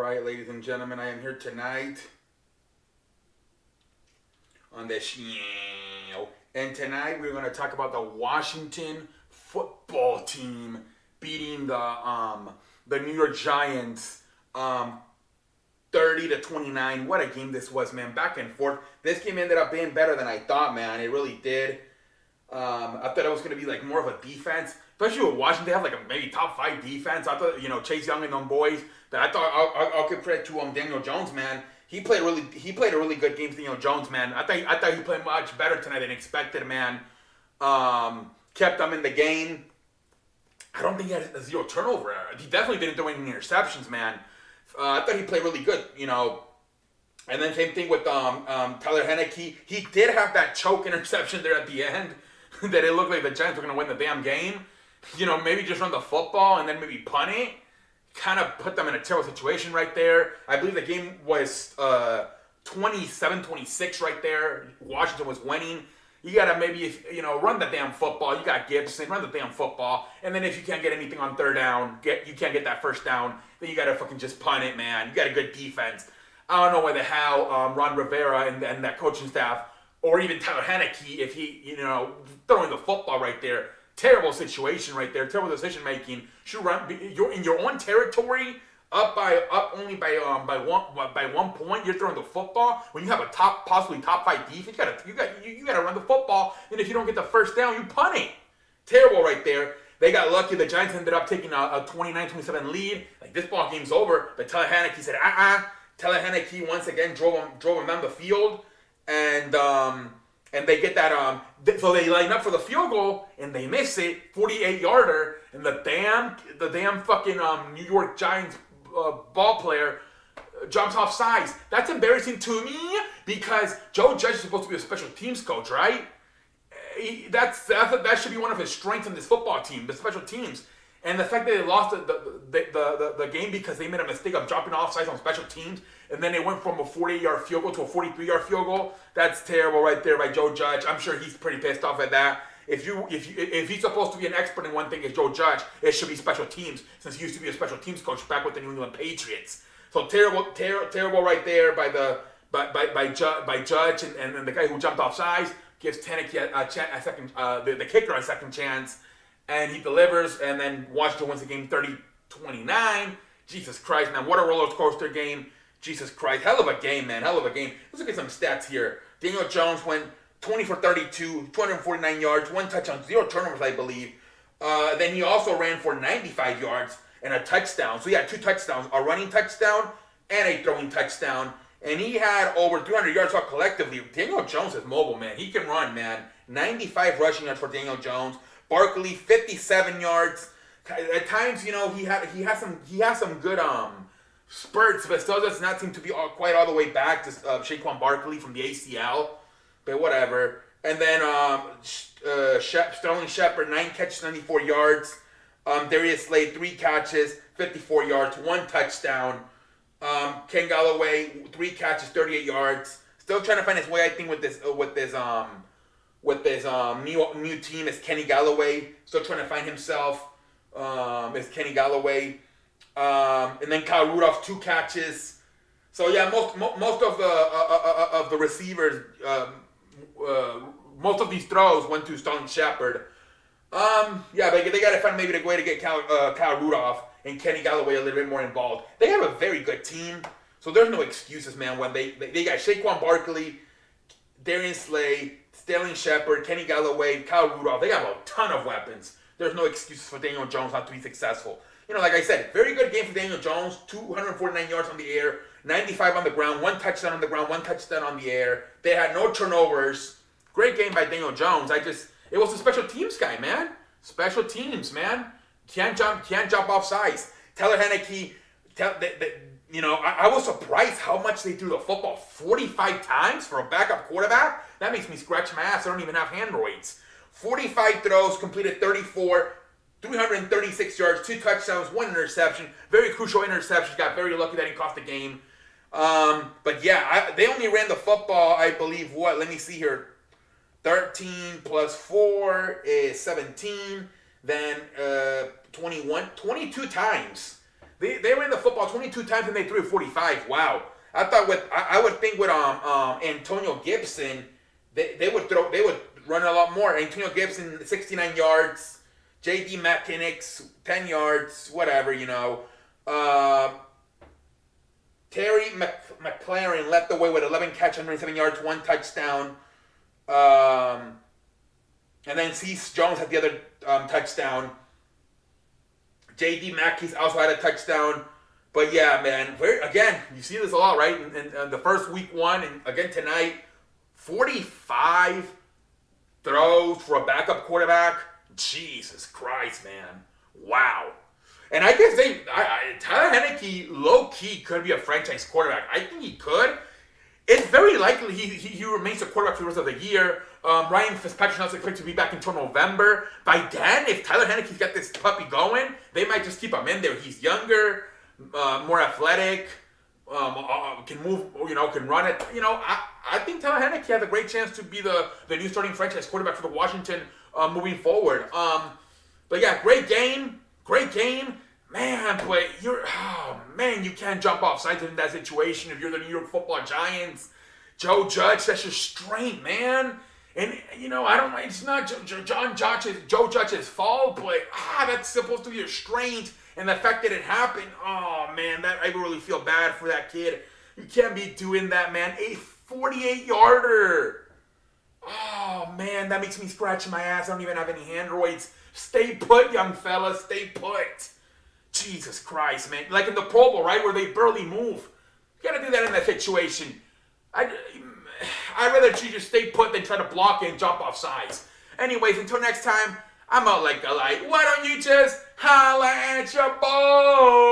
right, ladies and gentlemen, I am here tonight on the show. And tonight we're going to talk about the Washington football team beating the New York Giants 30-29. What a game this was, man. Back and forth. This game ended up being better than I thought, man. It really did. I thought it was going to be like more of a defense. Especially with Washington, they have like a maybe top 5 defense. I thought, Chase Young and them boys. But I thought I'll give credit to Daniel Jones, man. He played a really good game, Daniel Jones, man. I thought he played much better tonight than expected, man. Kept them in the game. I don't think he had a 0 turnover. He definitely didn't throw any interceptions, man. I thought he played really good, And then same thing with Tyler Henneke. He did have that choke interception there at the end that it looked like the Giants were going to win the damn game. Maybe just run the football and then maybe punt it. Kind of put them in a terrible situation right there. I believe the game was 27-26 right there. Washington was winning. You got to maybe, run the damn football. You got Gibson, run the damn football. And then if you can't get anything on third down, you can't get that first down, then you got to fucking just punt it, man. You got a good defense. I don't know why the hell Ron Rivera and that coaching staff, or even Tyler Henneke, if he, throwing the football right there, terrible situation right there, terrible decision making. Should run. You're in your own territory, up only by 1 point. You're throwing the football when you have a possibly top 5 defense. You gotta run the football. And if you don't get the first down, you punt it. Terrible right there. They got lucky. The Giants ended up taking a 29-27 lead. Like, this ball game's over. But Tyler Henneke said, Tyler Henneke once again drove him down the field, and they get that so they line up for the field goal and they miss it, 48-yarder, and the damn fucking New York Giants ball player jumps off sides. That's embarrassing to me because Joe Judge is supposed to be a special teams coach, right? That should be one of his strengths in this football team, the special teams. And the fact that they lost the game because they made a mistake of dropping offsides on special teams, and then they went from a 48-yard field goal to a 43-yard field goal, that's terrible right there by Joe Judge. I'm sure he's pretty pissed off at that. If he's supposed to be an expert in one thing as Joe Judge, it should be special teams, since he used to be a special teams coach back with the New England Patriots. So terrible right there by Judge and the guy who jumped off sides gives Henneke a second, the kicker a second chance. And he delivers, and then Washington wins the game 30-29. Jesus Christ, man, what a roller coaster game. Jesus Christ, hell of a game, man, hell of a game. Let's look at some stats here. Daniel Jones went 20 for 32, 249 yards, 1 touchdown, 0 turnovers, I believe. Then he also ran for 95 yards and a touchdown. So he had 2 touchdowns, a running touchdown and a throwing touchdown. And he had over 300 yards all collectively. Daniel Jones is mobile, man. He can run, man. 95 rushing yards for Daniel Jones. Barkley, 57 yards. At times, he has some good spurts, but still does not seem to be quite all the way back to Saquon Barkley from the ACL. But whatever. And then Sterling Shepard, 9 catches, 94 yards. Darius Slade, 3 catches, 54 yards, 1 touchdown. Ken Galloway, 3 catches, 38 yards. Still trying to find his way, I think, with this new team is Kenny Galloway. Still trying to find himself. Is Kenny Galloway. And then Kyle Rudolph, 2 catches. So yeah, most of the receivers, most of these throws went to Sterling Shepard. Yeah, but they got to find maybe a way to get Kyle Rudolph and Kenny Galloway a little bit more involved. They have a very good team, so there's no excuses, man. When they got Saquon Barkley, Darius Slade, Sterling Shepard, Kenny Galloway, Kyle Rudolph. They have a ton of weapons. There's no excuses for Daniel Jones not to be successful. Like I said, very good game for Daniel Jones. 249 yards on the air, 95 on the ground, 1 touchdown on the ground, 1 touchdown on the air. They had no turnovers. Great game by Daniel Jones. It was a special teams guy, man. Special teams, man. Can't jump off sides. Tyler Henneke, I was surprised how much they threw the football. 45 times for a backup quarterback? That makes me scratch my ass. I don't even have handroids. 45 throws, completed 34, 336 yards, 2 touchdowns, 1 interception. Very crucial interceptions. Got very lucky that he cost the game. But yeah, they only ran the football, I believe, let me see here. 13 plus 4 is 17. Then 22 times. They ran the football 22 times and they threw it 45. Wow. I thought I would think with Antonio Gibson, they would run a lot more. Antonio Gibson 69 yards, J.D. McKinnick 10 yards, whatever, you know. Terry McLaurin led the way with 11 catches, 107 yards, 1 touchdown. And then Cease Jones had the other touchdown. J.D. Mackey's also had a touchdown. But yeah, man, again, you see this a lot, right? In the first week one, and again tonight, 45 throws for a backup quarterback. Jesus Christ, man. Wow. And I guess Tyler Heineke, low-key, could be a franchise quarterback. I think he could. It's very likely he remains a quarterback for the rest of the year. Ryan Fitzpatrick is expected to be back until November. By then, if Tyler Heineke's got this puppy going, they might just keep him in there. He's younger, more athletic, can move, can run it. I think Tyler Heineke has a great chance to be the new starting franchise quarterback for the Washington moving forward. But yeah, great game. Man, but you can't jump off sides in that situation if you're the New York Football Giants. Joe Judge, that's your strength, man. And, it's not Joe Judge's fault, but that's supposed to be your strength. And the fact that it happened, oh, man, I really feel bad for that kid. You can't be doing that, man. A 48-yarder. Oh, man, that makes me scratch my ass. I don't even have any handroids. Stay put, young fella. Stay put. Jesus Christ, man. Like in the Pro Bowl, right, where they barely move. You got to do that in that situation. I'd rather you just stay put than try to block it and jump off sides. Anyways, until next time, I'm out like a light. Why don't you just holla at your boy?